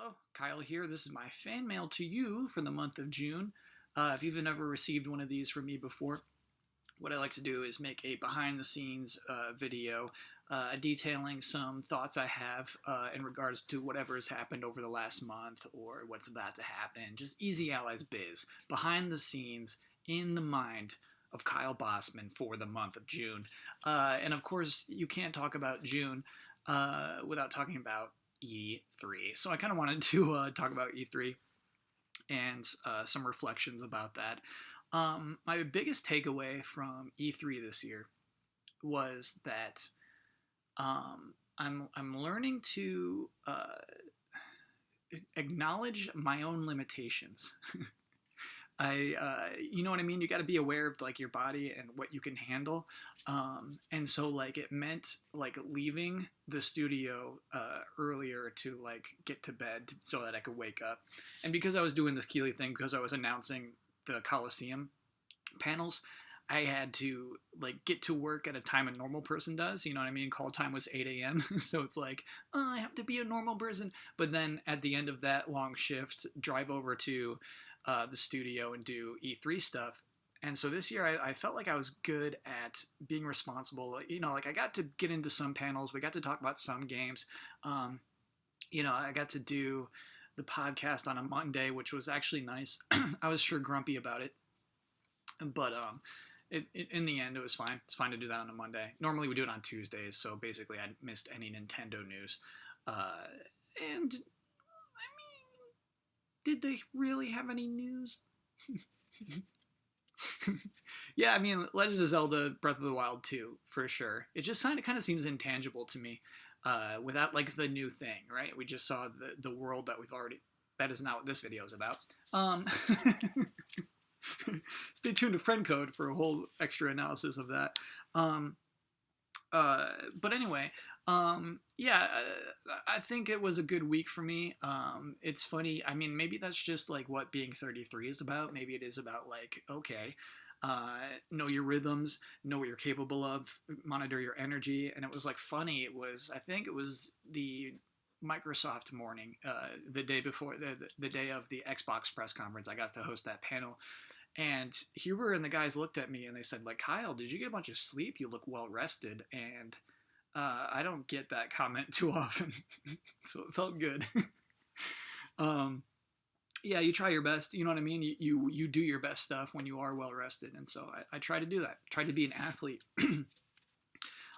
Hello, Kyle here. This is my fan mail to you for the month of June. If you've never received one of these from me before, what I like to do is make a behind the scenes video detailing some thoughts I have in regards to whatever has happened over the last month or what's about to happen. Just Easy Allies biz, behind the scenes, in the mind of Kyle Bossman for the month of June. And of course, you can't talk about June without talking about E3. So I kind of wanted to talk about E3 and some reflections about that. My biggest takeaway from E3 this year was that I'm learning to acknowledge my own limitations. You know what I mean? You got to be aware of like your body and what you can handle. And so like it meant like leaving the studio earlier to like get to bed so that I could wake up. And because I was doing this Keeley thing, because I was announcing the Coliseum panels, I had to like get to work at a time a normal person does. You know what I mean? Call time was 8 a.m. So it's like, oh, I have to be a normal person. But then at the end of that long shift, drive over to the studio and do E3 stuff. And so this year I felt like I was good at being responsible. You know, like I got to get into some panels. We got to talk about some games. You know, I got to do the podcast on a Monday, which was actually nice. I was sure grumpy about it. But in the end, it was fine. It's fine to do that on a Monday. Normally we do it on Tuesdays, so basically I missed any Nintendo news. And did they really have any news? Yeah, I mean, Legend of Zelda Breath of the Wild 2, for sure. It just kind of seems intangible to me without, like, the new thing, right? We just saw the world that we've already... That is not what this video is about. Stay tuned to Friend Code for a whole extra analysis of that. But anyway, yeah, I think it was a good week for me. It's funny. I mean, maybe that's just like what being 33 is about. Maybe it is about like, okay, know your rhythms, know what you're capable of, monitor your energy. And it was like funny. I think it was the Microsoft morning, the day before, the day of the Xbox press conference. I got to host that panel. And Huber and the guys looked at me and they said, like, Kyle, did you get a bunch of sleep? You look well rested. And I don't get that comment too often. So it felt good. Yeah, you try your best. You know what I mean? You do your best stuff when you are well rested. And so I try to do that. Try to be an athlete.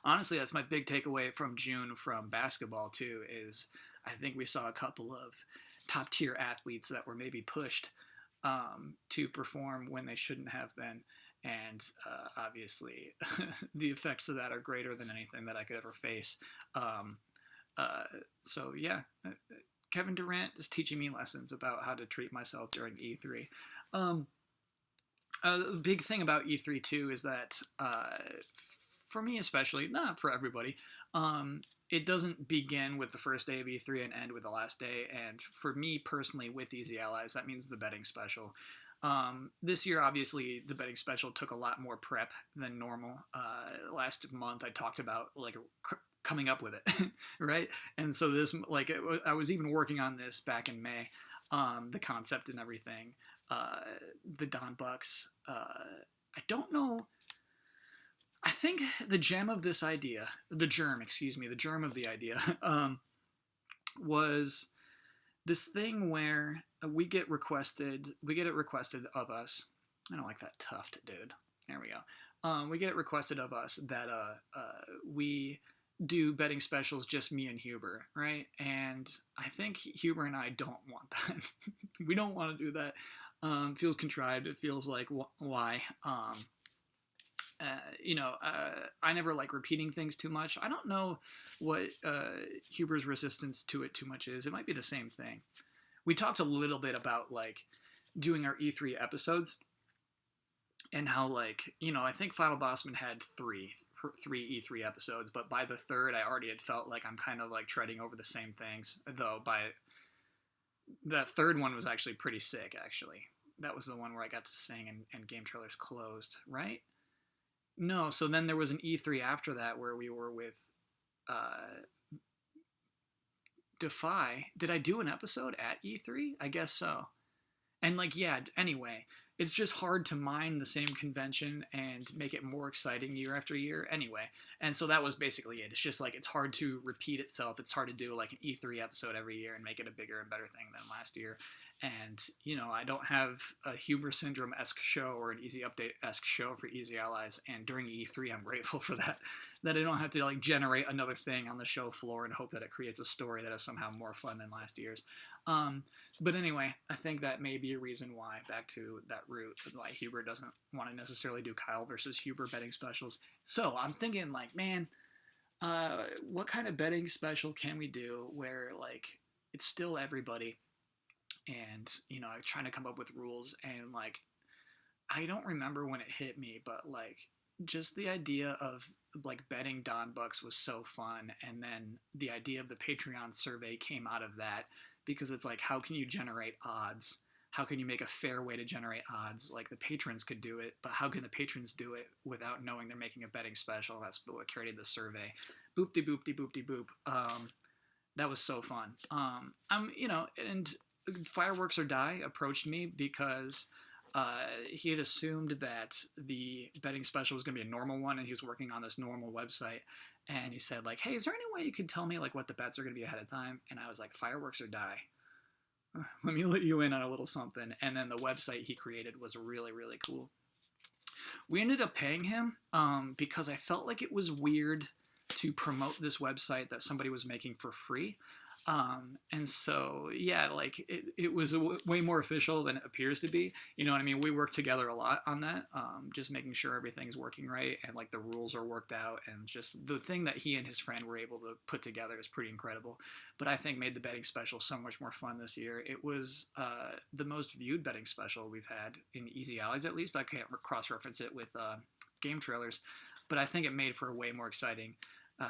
Honestly, that's my big takeaway from June from basketball, too, is I think we saw a couple of top tier athletes that were maybe pushed to perform when they shouldn't have been. And obviously, the effects of that are greater than anything that I could ever face. So, yeah, Kevin Durant is teaching me lessons about how to treat myself during E3. The big thing about E3, too, is that for me especially, not for everybody, it doesn't begin with the first day of E3 and end with the last day. And for me personally, with Easy Allies, that means the betting special. This year, obviously, the betting special took a lot more prep than normal. Last month, I talked about like coming up with it, right? And so this, like, I was even working on this back in May, the concept and everything, the Don Bucks. I don't know. I think the germ of the idea, was this thing where we get it requested of us. I don't like that tuft, dude. There we go. We get it requested of us that we do betting specials, just me and Huber, right? And I think Huber and I don't want that. We don't want to do that. It feels contrived. It feels like, why? I never like repeating things too much. I don't know what Huber's resistance to it too much is. It might be the same thing. We talked a little bit about like doing our E3 episodes and how like, you know, I think Final Bossman had three E3 episodes, but by the third I already had felt like I'm kind of like treading over the same things, though by that third one was actually pretty sick, actually. That was the one where I got to sing and Game Trailers closed, right? No, so then there was an E3 after that where we were with Defy. Did I do an episode at E3? I guess so. And like, yeah, anyway, it's just hard to mine the same convention and make it more exciting year after year anyway. And so that was basically it. It's just like, it's hard to repeat itself. It's hard to do like an E3 episode every year and make it a bigger and better thing than last year. And, you know, I don't have a Huber Syndrome-esque show or an Easy Update-esque show for Easy Allies. And during E3, I'm grateful for that, that I don't have to like generate another thing on the show floor and hope that it creates a story that is somehow more fun than last year's. But anyway, I think that may be a reason why, back to that route, why Huber doesn't want to necessarily do Kyle versus Huber betting specials. So I'm thinking, like, man, what kind of betting special can we do where, like, it's still everybody, and, you know, I'm trying to come up with rules, and, like, I don't remember when it hit me, but, like, just the idea of, like, betting Don Bucks was so fun, and then the idea of the Patreon survey came out of that, because it's like, how can you generate odds? How can you make a fair way to generate odds? Like, the patrons could do it, but how can the patrons do it without knowing they're making a betting special? That's what created the survey. Boop-de-boop-de-boop-de-boop. That was so fun. You know, and Fireworks or Die approached me because he had assumed that the betting special was going to be a normal one, and he was working on this normal website. And he said, like, hey, is there any way you could tell me, like, what the bets are going to be ahead of time? And I was like, Fireworks or Die. Let me let you in on a little something. And then the website he created was really, really cool. We ended up paying him because I felt like it was weird to promote this website that somebody was making for free. And so, yeah, like, it was way more official than it appears to be. You know what I mean? We work together a lot on that, just making sure everything's working right and, like, the rules are worked out. And just the thing that he and his friend were able to put together is pretty incredible. But I think made the betting special so much more fun this year. It was the most viewed betting special we've had in Easy Allies, at least. I can't cross-reference it with game trailers, but I think it made for a way more exciting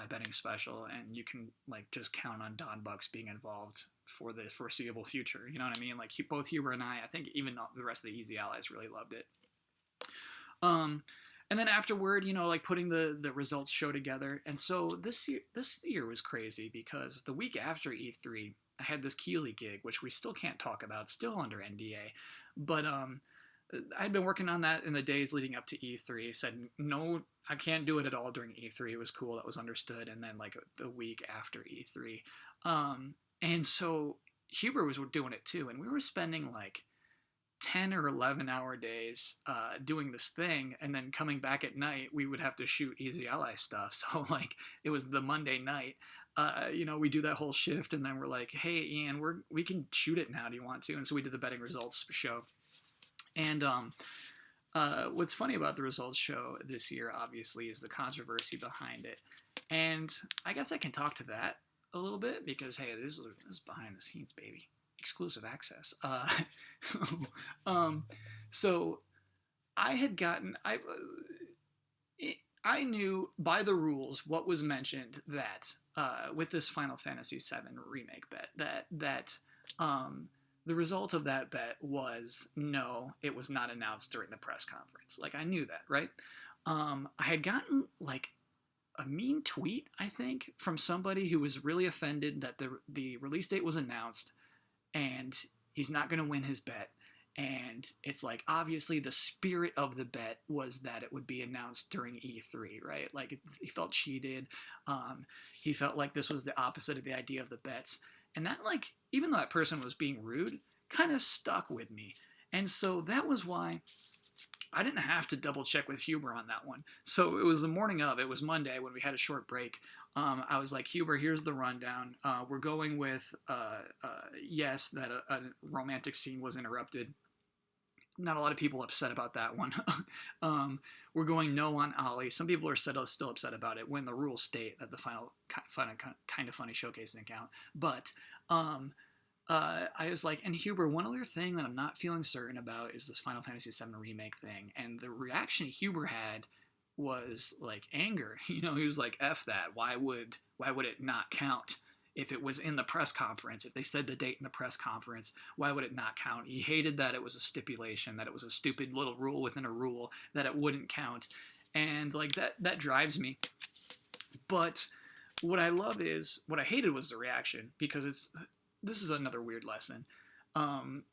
betting special, and you can, like, just count on Don Bucks being involved for the foreseeable future. You know what I mean? Like, both Huber and I think even the rest of the Easy Allies really loved it. And then afterward, you know, like, putting the results show together. And so this year was crazy because the week after E3, I had this Keeley gig, which we still can't talk about, still under NDA. But I'd been working on that in the days leading up to E3. Said, no, I can't do it at all during E3. It was cool. That was understood. And then, like, the week after E3. And so Huber was doing it too. And we were spending, like, 10 or 11 hour days doing this thing. And then coming back at night, we would have to shoot Easy Ally stuff. So, like, it was the Monday night. You know, we do that whole shift. And then we're like, hey, Ian, we can shoot it now. Do you want to? And so we did the betting results show. And what's funny about the results show this year, obviously, is the controversy behind it. And I guess I can talk to that a little bit because, hey, this is behind the scenes, baby. Exclusive access. So I had gotten... I knew by the rules what was mentioned that with this Final Fantasy VII remake bet, that the result of that bet was no, it was not announced during the press conference. Like, I knew that, right? I had gotten, like, a mean tweet, I think, from somebody who was really offended that the release date was announced and he's not going to win his bet. And it's like, obviously the spirit of the bet was that it would be announced during E3, right? Like, he felt cheated. He felt like this was the opposite of the idea of the bets. And that, like, even though that person was being rude, kind of stuck with me. And so that was why I didn't have to double check with Huber on that one. So it was the morning of, it was Monday when we had a short break. I was like, Huber, here's the rundown. We're going with, yes, that a romantic scene was interrupted. Not a lot of people upset about that one. We're going no on Ollie. Some people are still upset about it when the rules state that the final kind of funny showcase didn't count. But I was like, and Huber, one other thing that I'm not feeling certain about is this Final Fantasy VII remake thing. And the reaction Huber had was, like, anger. You know, he was like, F that. Why would it not count? If it was in the press conference, if they said the date in the press conference, why would it not count? He hated that it was a stipulation, that it was a stupid little rule within a rule, that it wouldn't count. And, like, that drives me. But what I love is what I hated was the reaction because this is another weird lesson. Um,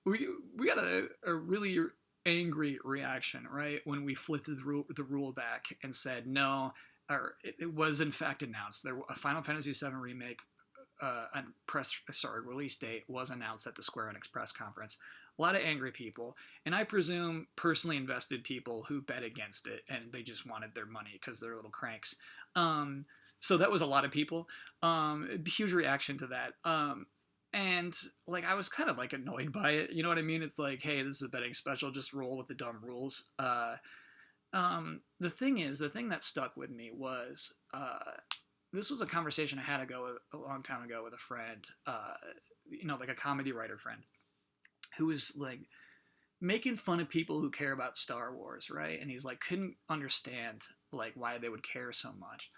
we got a really angry reaction, right, when we flipped the rule back and said no, or it was in fact announced there a Final Fantasy VII remake release date was announced at the Square Enix press conference. A lot of angry people, and I presume personally invested people who bet against it and they just wanted their money because they're little cranks. So that was a lot of people. Huge reaction to that. And like I was kind of like annoyed by it. You know what I mean? It's like, hey, this is a betting special. Just roll with the dumb rules. The thing that stuck with me was this was a conversation I had a long time ago with a friend. Like a comedy writer friend who was like making fun of people who care about Star Wars, right? And he's like couldn't understand like why they would care so much.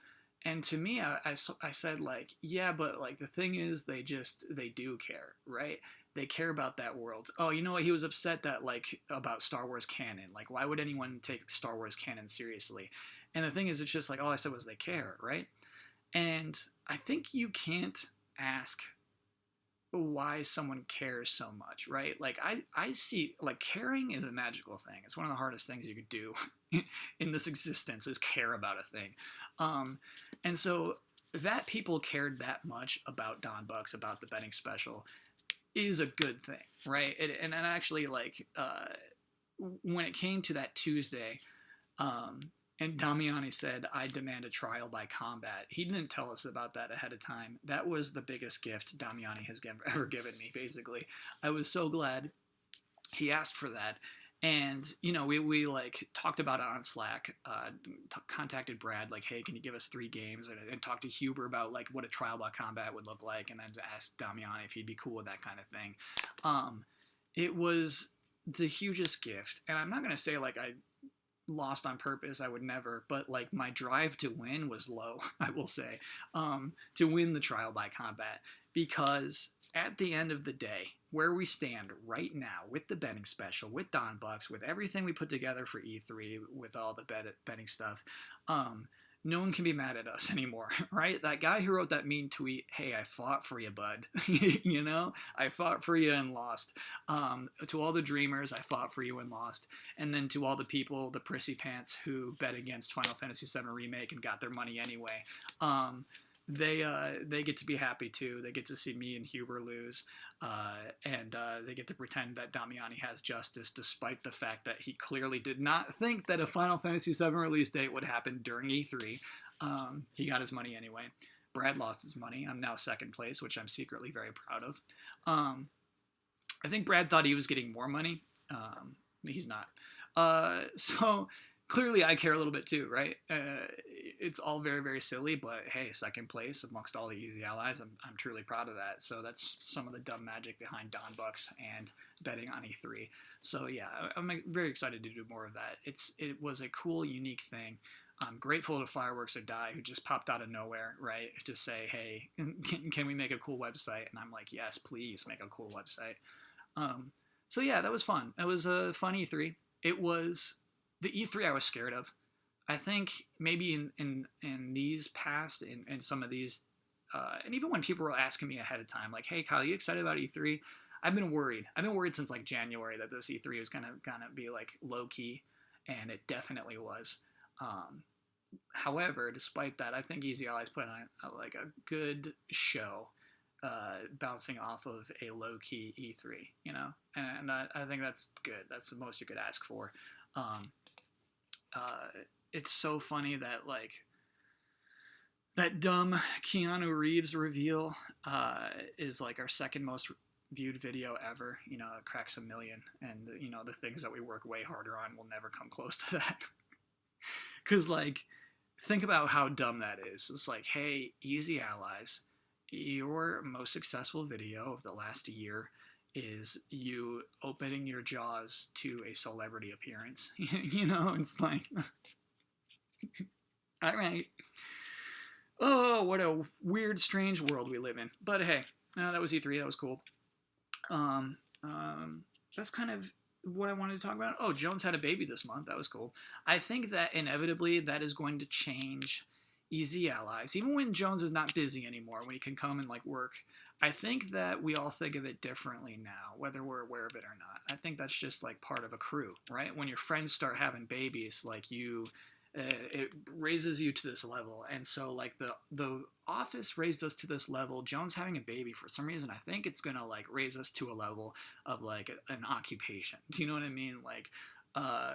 And to me, I said like, yeah, but like the thing is, they do care, right? They care about that world. Oh, you know what? He was upset that like about Star Wars canon. Like, why would anyone take Star Wars canon seriously? And the thing is, it's just like all I said was they care, right? And I think you can't ask why someone cares so much, right? Like I see like caring is a magical thing. It's one of the hardest things you could do in this existence is care about a thing. And so that people cared that much about Don Bucks, about the betting special, is a good thing, right? And actually, like when it came to that Tuesday, and Damiani said, "I demand a trial by combat." He didn't tell us about that ahead of time. That was the biggest gift Damiani has ever given me. Basically, I was so glad he asked for that. And, we like talked about it on Slack, contacted Brad, like, hey, can you give us 3 games? And talked to Huber about like what a trial by combat would look like. And then asked Damiani if he'd be cool with that kind of thing. It was the hugest gift. And I'm not going to say like I lost on purpose. I would never, but like my drive to win was low, I will say, to win the trial by combat, because at the end of the day, where we stand right now with the betting special, with Don Bucks, with everything we put together for E3, with all the betting stuff, no one can be mad at us anymore, right? That guy who wrote that mean tweet, hey, I fought for you, bud. I fought for you and lost. To all the dreamers, I fought for you and lost. And then to all the people, the prissy pants who bet against Final Fantasy VII Remake and got their money anyway, they get to be happy too. They get to see me and Huber lose, and they get to pretend that Damiani has justice, despite the fact that he clearly did not think that a Final Fantasy VII release date would happen during E3. He got his money anyway. Brad lost his money. I'm now second place, which I'm secretly very proud of. I think Brad thought he was getting more money. He's not. So clearly I care a little bit too, right? It's all very, very silly, but hey, second place amongst all the Easy Allies. I'm truly proud of that. So that's some of the dumb magic behind Don Bucks and betting on E3. So yeah, I'm very excited to do more of that. It was a cool, unique thing. I'm grateful to Fireworks or Die, who just popped out of nowhere, right, to say, hey, can we make a cool website? And I'm like, yes, please make a cool website. So yeah, that was fun. It was a fun E3. It was the E3 I was scared of. I think maybe in these past, in some of these, and even when people were asking me ahead of time, like, hey, Kyle, are you excited about E3? I've been worried. I've been worried since like January that this E3 was gonna be like low key, and it definitely was. However, despite that, I think Easy Allies put on like a good show, bouncing off of a low key E3, and I think that's good. That's the most you could ask for. It's so funny that like that dumb Keanu Reeves reveal is like our second most viewed video ever. It cracks 1 million, and the things that we work way harder on will never come close to that. Because like, think about how dumb that is. It's like, hey, Easy Allies, your most successful video of the last year is you opening your jaws to a celebrity appearance. It's like, all right. Oh, what a weird, strange world we live in. But hey, that was E3. That was cool. That's kind of what I wanted to talk about. Oh, Jones had a baby this month. That was cool. I think that inevitably that is going to change easy allies, even when Jones is not busy anymore, when he can come and like work. I think that we all think of it differently now, whether we're aware of it or not. I think that's just like part of a crew, right? When your friends start having babies, like it raises you to this level. And so like the office raised us to this level. Jones having a baby, for some reason, I think it's gonna like raise us to a level of like an occupation. Do you know what I mean? Like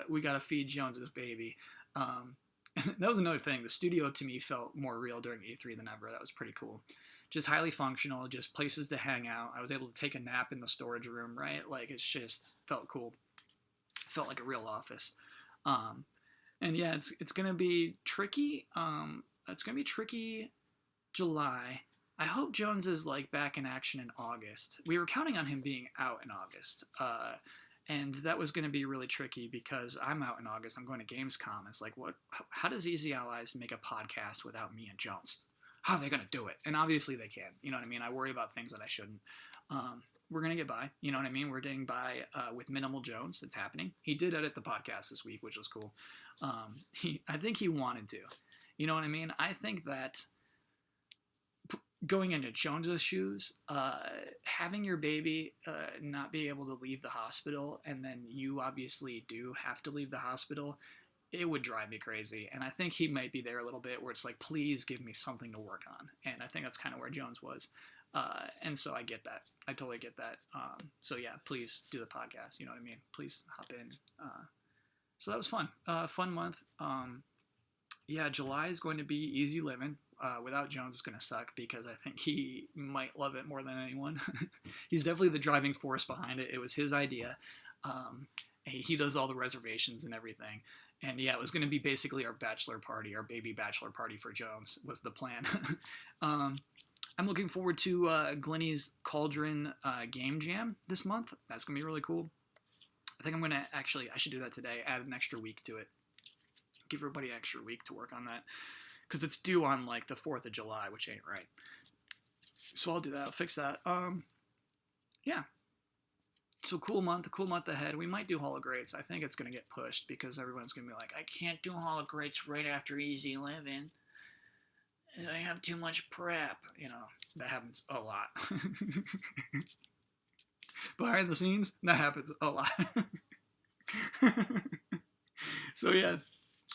we gotta feed Jones his baby. That was another thing. The studio to me felt more real during E3 than ever. That was pretty cool. Just highly functional, just places to hang out. I was able to take a nap in the storage room, right? Like it's just felt cool. Felt like a real office. And yeah, it's gonna be tricky. It's gonna be tricky. July. I hope Jones is like back in action in August. We were counting on him being out in August. And that was going to be really tricky because I'm out in August. I'm going to Gamescom. It's like, how does Easy Allies make a podcast without me and Jones? How are they going to do it? And obviously they can. You know what I mean? I worry about things that I shouldn't. We're going to get by. You know what I mean? We're getting by with minimal Jones. It's happening. He did edit the podcast this week, which was cool. I think he wanted to. You know what I mean? I think that going into Jones's shoes, having your baby not be able to leave the hospital, and then you obviously do have to leave the hospital, it would drive me crazy. And I think he might be there a little bit where it's like, please give me something to work on. And I think that's kind of where Jones was. And so I get that. I totally get that. So yeah, please do the podcast. You know what I mean? Please hop in. So that was fun. Fun month. Yeah, July is going to be easy living. Without Jones, it's going to suck because I think he might love it more than anyone. He's definitely the driving force behind it. It was his idea. He does all the reservations and everything. And yeah, it was going to be basically our bachelor party, our baby bachelor party for Jones was the plan. I'm looking forward to Glenny's Cauldron Game Jam this month. That's going to be really cool. I think I'm going to I should do that today, add an extra week to it. Give everybody an extra week to work on that. Because it's due on like the 4th of July, which ain't right. So I'll do that. I'll fix that. Yeah. So cool month ahead. We might do Hall of Greats. I think it's going to get pushed because everyone's going to be like, I can't do Hall of Greats right after Easy Living. I have too much prep. You know, that happens a lot. Behind the scenes, that happens a lot. So yeah.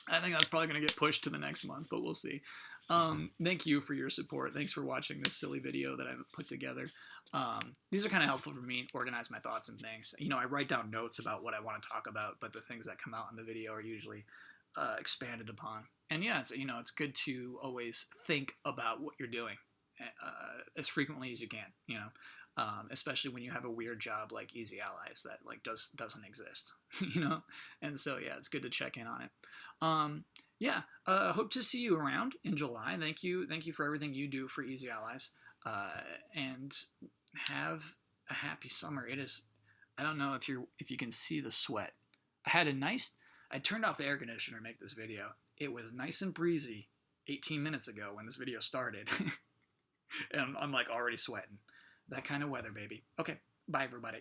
I think that's probably going to get pushed to the next month, but we'll see. Thank you for your support. Thanks for watching this silly video that I've put together. These are kind of helpful for me to organize my thoughts and things. You know, I write down notes about what I want to talk about, but the things that come out in the video are usually expanded upon. And yeah, it's good to always think about what you're doing as frequently as you can, you know. Especially when you have a weird job like Easy Allies that like doesn't exist, you know. And so yeah, it's good to check in on it. Yeah, hope to see you around in July. Thank you for everything you do for Easy Allies, and have a happy summer. It is. I don't know if you can see the sweat. I turned off the air conditioner to make this video. It was nice and breezy 18 minutes ago when this video started, and I'm like already sweating. That kind of weather, baby. Okay, bye everybody.